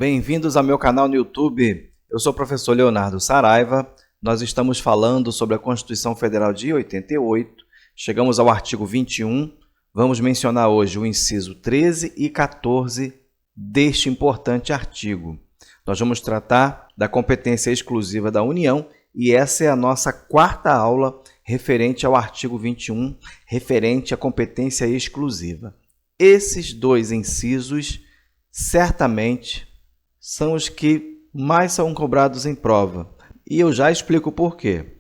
Bem-vindos ao meu canal no YouTube. Eu sou o professor Leonardo Saraiva. Nós estamos falando sobre a Constituição Federal de 88. Chegamos ao artigo 21. Vamos mencionar hoje o inciso 13 e 14 deste importante artigo. Nós vamos tratar da competência exclusiva da União e essa é a nossa quarta aula referente ao artigo 21, referente à competência exclusiva. Esses dois incisos, certamente, são os que mais são cobrados em prova. E eu já explico por quê.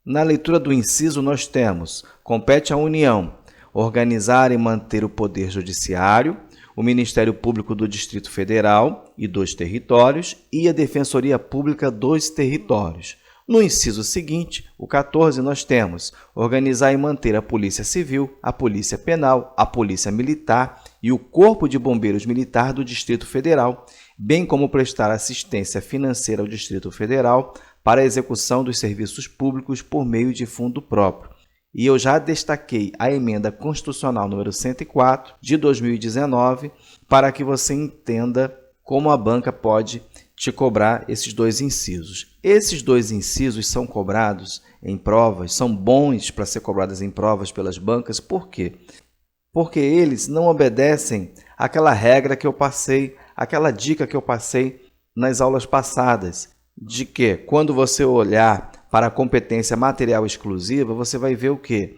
Na leitura do inciso, nós temos: compete à União organizar e manter o Poder Judiciário, o Ministério Público do Distrito Federal e dos territórios e a Defensoria Pública dos territórios. No inciso seguinte, o 14, nós temos: organizar e manter a Polícia Civil, a Polícia Penal, a Polícia Militar e o Corpo de Bombeiros Militar do Distrito Federal, bem como prestar assistência financeira ao Distrito Federal para a execução dos serviços públicos por meio de fundo próprio. E eu já destaquei a Emenda Constitucional número 104 de 2019 para que você entenda como a banca pode te cobrar esses dois incisos. Esses dois incisos são cobrados em provas, são bons para ser cobrados em provas pelas bancas. Por quê? Porque eles não obedecem àquela regra que eu passei, aquela dica que eu passei nas aulas passadas, de que quando você olhar para a competência material exclusiva, você vai ver o quê?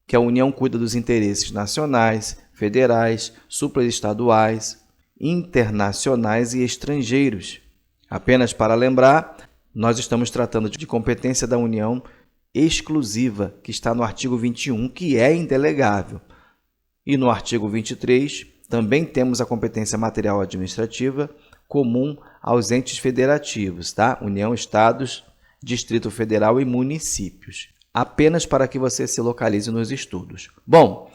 Que a União cuida dos interesses nacionais, federais, supraestaduais, internacionais e estrangeiros. Apenas para lembrar, nós estamos tratando de competência da União exclusiva, que está no artigo 21, que é indelegável. E no artigo 23, também temos a competência material administrativa comum aos entes federativos, tá? União, Estados, Distrito Federal e municípios. Apenas para que você se localize nos estudos. Bom,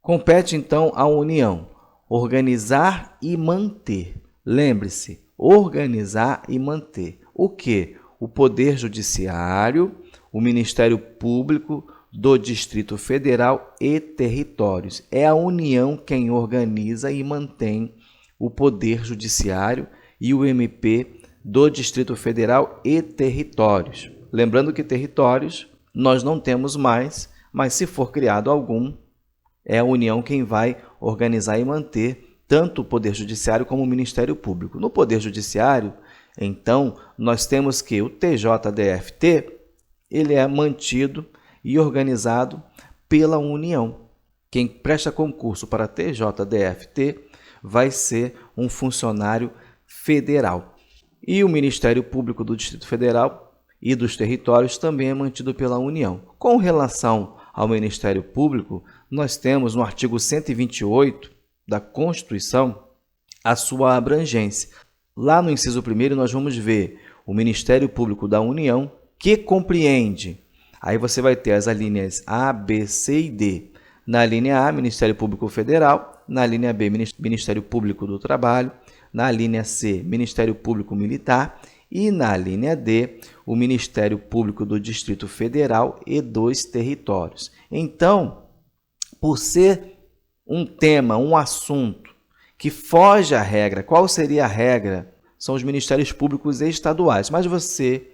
compete então à União organizar e manter. Lembre-se, organizar e manter. O quê? O Poder Judiciário, o Ministério Público do Distrito Federal e territórios. É a União quem organiza e mantém o Poder Judiciário e o MP do Distrito Federal e territórios. Lembrando que territórios nós não temos mais, mas se for criado algum, é a União quem vai organizar e manter tanto o Poder Judiciário como o Ministério Público. No Poder Judiciário, então, nós temos que o TJDFT, ele é mantido e organizado pela União. Quem presta concurso para TJDFT vai ser um funcionário federal. E o Ministério Público do Distrito Federal e dos territórios também é mantido pela União. Com relação ao Ministério Público, nós temos no artigo 128 da Constituição a sua abrangência. Lá no inciso 1º nós vamos ver o Ministério Público da União, que compreende, aí você vai ter as alíneas A, B, C e D. Na linha A, Ministério Público Federal, na linha B, Ministério Público do Trabalho, na linha C, Ministério Público Militar e na linha D, o Ministério Público do Distrito Federal e dos territórios. Então, por ser um tema, um assunto que foge à regra, qual seria a regra? São os Ministérios Públicos Estaduais. Mas você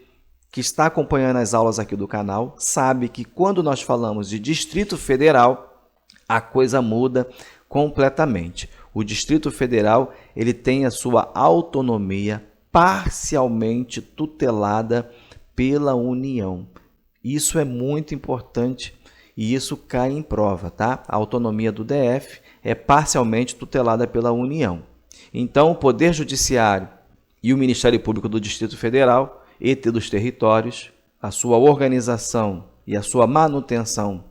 que está acompanhando as aulas aqui do canal sabe que quando nós falamos de Distrito Federal, a coisa muda completamente. O Distrito Federal ele tem a sua autonomia parcialmente tutelada pela União. Isso é muito importante e isso cai em prova, tá? A autonomia do DF é parcialmente tutelada pela União. Então, o Poder Judiciário e o Ministério Público do Distrito Federal e dos territórios, a sua organização e a sua manutenção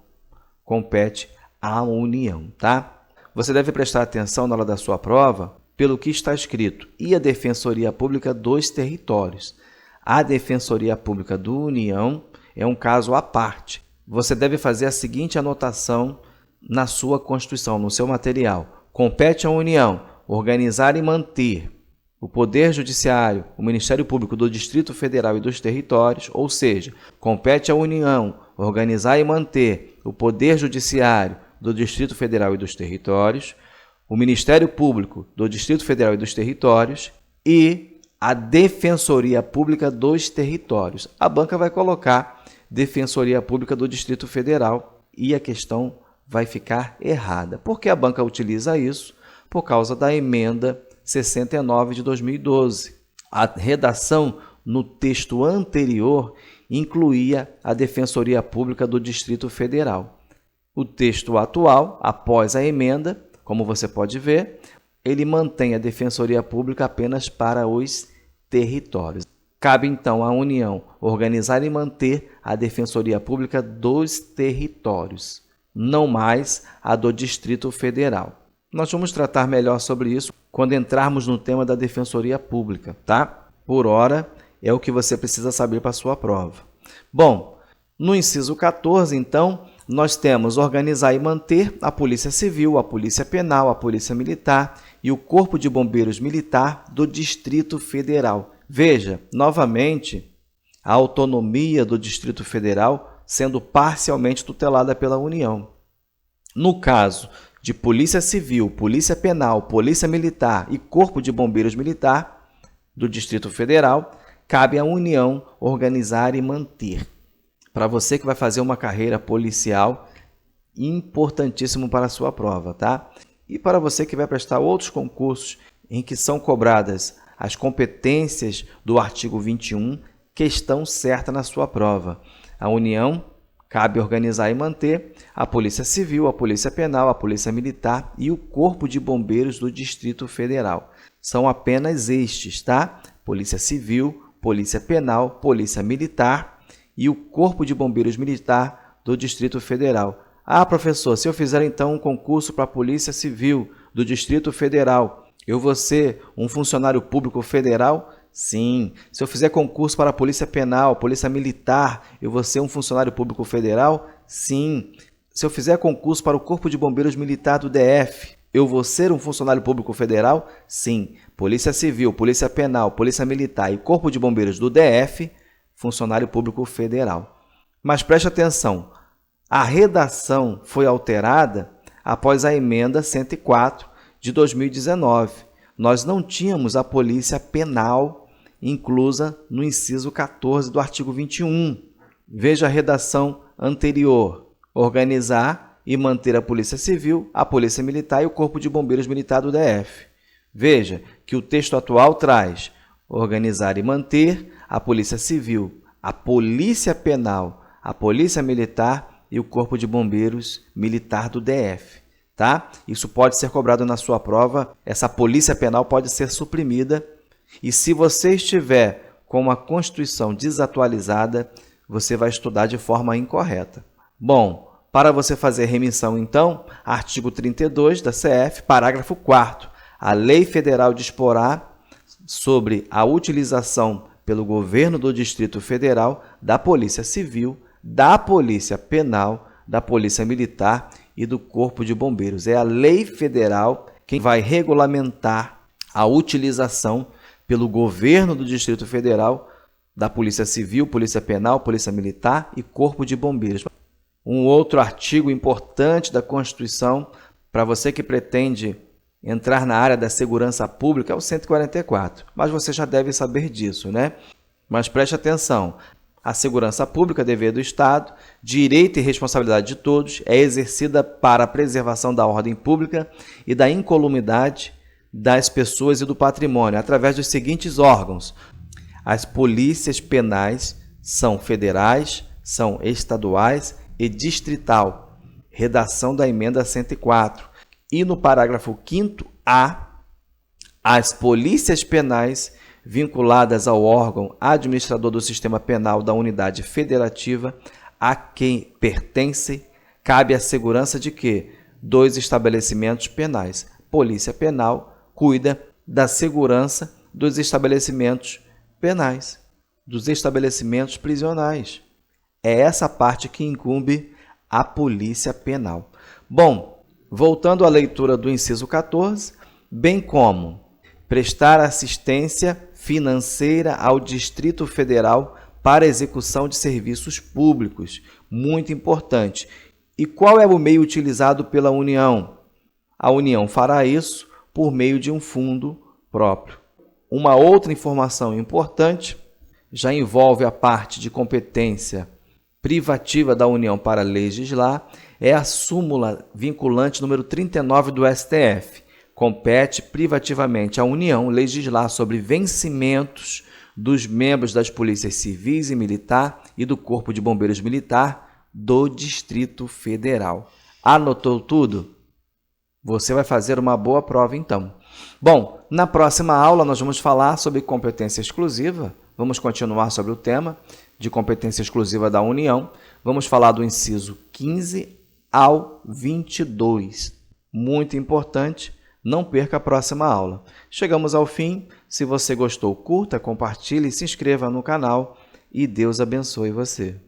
compete à União, tá? Você deve prestar atenção na hora da sua prova pelo que está escrito: e a Defensoria Pública dos territórios. A Defensoria Pública da União é um caso à parte. Você deve fazer a seguinte anotação na sua Constituição, no seu material: compete à União organizar e manter o Poder Judiciário, o Ministério Público do Distrito Federal e dos territórios, ou seja, compete à União organizar e manter o Poder Judiciário do Distrito Federal e dos territórios, o Ministério Público do Distrito Federal e dos territórios e a Defensoria Pública dos Territórios. A banca vai colocar Defensoria Pública do Distrito Federal e a questão vai ficar errada. Por que a banca utiliza isso? Por causa da emenda 69 de 2012. A redação no texto anterior incluía a Defensoria Pública do Distrito Federal. O texto atual, após a emenda, como você pode ver, ele mantém a Defensoria Pública apenas para os territórios. Cabe, então, à União organizar e manter a Defensoria Pública dos territórios, não mais a do Distrito Federal. Nós vamos tratar melhor sobre isso quando entrarmos no tema da Defensoria Pública, tá? Por hora, é o que você precisa saber para a sua prova. Bom, no inciso 14, então, nós temos organizar e manter a Polícia Civil, a Polícia Penal, a Polícia Militar e o Corpo de Bombeiros Militar do Distrito Federal. Veja, novamente, a autonomia do Distrito Federal sendo parcialmente tutelada pela União. No caso de Polícia Civil, Polícia Penal, Polícia Militar e Corpo de Bombeiros Militar do Distrito Federal, cabe à União organizar e manter. Para você que vai fazer uma carreira policial, importantíssimo para a sua prova, tá? E para você que vai prestar outros concursos em que são cobradas as competências do artigo 21, questão certa na sua prova. A União cabe organizar e manter a Polícia Civil, a Polícia Penal, a Polícia Militar e o Corpo de Bombeiros do Distrito Federal. São apenas estes, tá? Polícia Civil, Polícia Penal, Polícia Militar e o Corpo de Bombeiros Militar do Distrito Federal. Ah, professor, se eu fizer então um concurso para a Polícia Civil do Distrito Federal, eu vou ser um funcionário público federal? Sim. Se eu fizer concurso para a Polícia Penal, Polícia Militar, eu vou ser um funcionário público federal? Sim. Se eu fizer concurso para o Corpo de Bombeiros Militar do DF, eu vou ser um funcionário público federal? Sim. Polícia Civil, Polícia Penal, Polícia Militar e Corpo de Bombeiros do DF, funcionário público federal. Mas preste atenção, a redação foi alterada após a emenda 104 de 2019. Nós não tínhamos a Polícia Penal inclusa no inciso 14 do artigo 21. Veja a redação anterior. Organizar e manter a Polícia Civil, a Polícia Militar e o Corpo de Bombeiros Militar do DF. Veja que o texto atual traz organizar e manter a Polícia Civil, a Polícia Penal, a Polícia Militar e o Corpo de Bombeiros Militar do DF. Tá? Isso pode ser cobrado na sua prova, essa Polícia Penal pode ser suprimida e se você estiver com uma Constituição desatualizada, você vai estudar de forma incorreta. Bom, para você fazer remissão então, artigo 32 da CF, parágrafo 4º, a Lei Federal disporá sobre a utilização pelo Governo do Distrito Federal da Polícia Civil, da Polícia Penal, da Polícia Militar e do Corpo de Bombeiros. É a Lei Federal quem vai regulamentar a utilização pelo Governo do Distrito Federal da Polícia Civil, Polícia Penal, Polícia Militar e Corpo de Bombeiros. Um outro artigo importante da Constituição, para você que pretende entrar na área da segurança pública, é o 144. Mas você já deve saber disso, né? Mas preste atenção. A segurança pública, dever do Estado, direito e responsabilidade de todos, é exercida para a preservação da ordem pública e da incolumidade das pessoas e do patrimônio, através dos seguintes órgãos. As polícias penais são federais, são estaduais e distrital. Redação da emenda 104. E no parágrafo 5º-A, as polícias penais vinculadas ao órgão administrador do sistema penal da unidade federativa a quem pertence, cabe a segurança de que? Dos estabelecimentos penais. Polícia Penal cuida da segurança dos estabelecimentos penais, dos estabelecimentos prisionais. É essa parte que incumbe a Polícia Penal. Bom, voltando à leitura do inciso 14, bem como prestar assistência financeira ao Distrito Federal para execução de serviços públicos, muito importante. E qual é o meio utilizado pela União? A União fará isso por meio de um fundo próprio. Uma outra informação importante já envolve a parte de competência privativa da União para legislar, é a súmula vinculante número 39 do STF. Compete privativamente à União legislar sobre vencimentos dos membros das polícias civis e militar e do Corpo de Bombeiros Militar do Distrito Federal. Anotou tudo? Você vai fazer uma boa prova, então. Bom, na próxima aula nós vamos falar sobre competência exclusiva. Vamos continuar sobre o tema de competência exclusiva da União. Vamos falar do inciso 15 ao 22. Muito importante, não perca a próxima aula. Chegamos ao fim. Se você gostou, curta, compartilhe, se inscreva no canal e Deus abençoe você.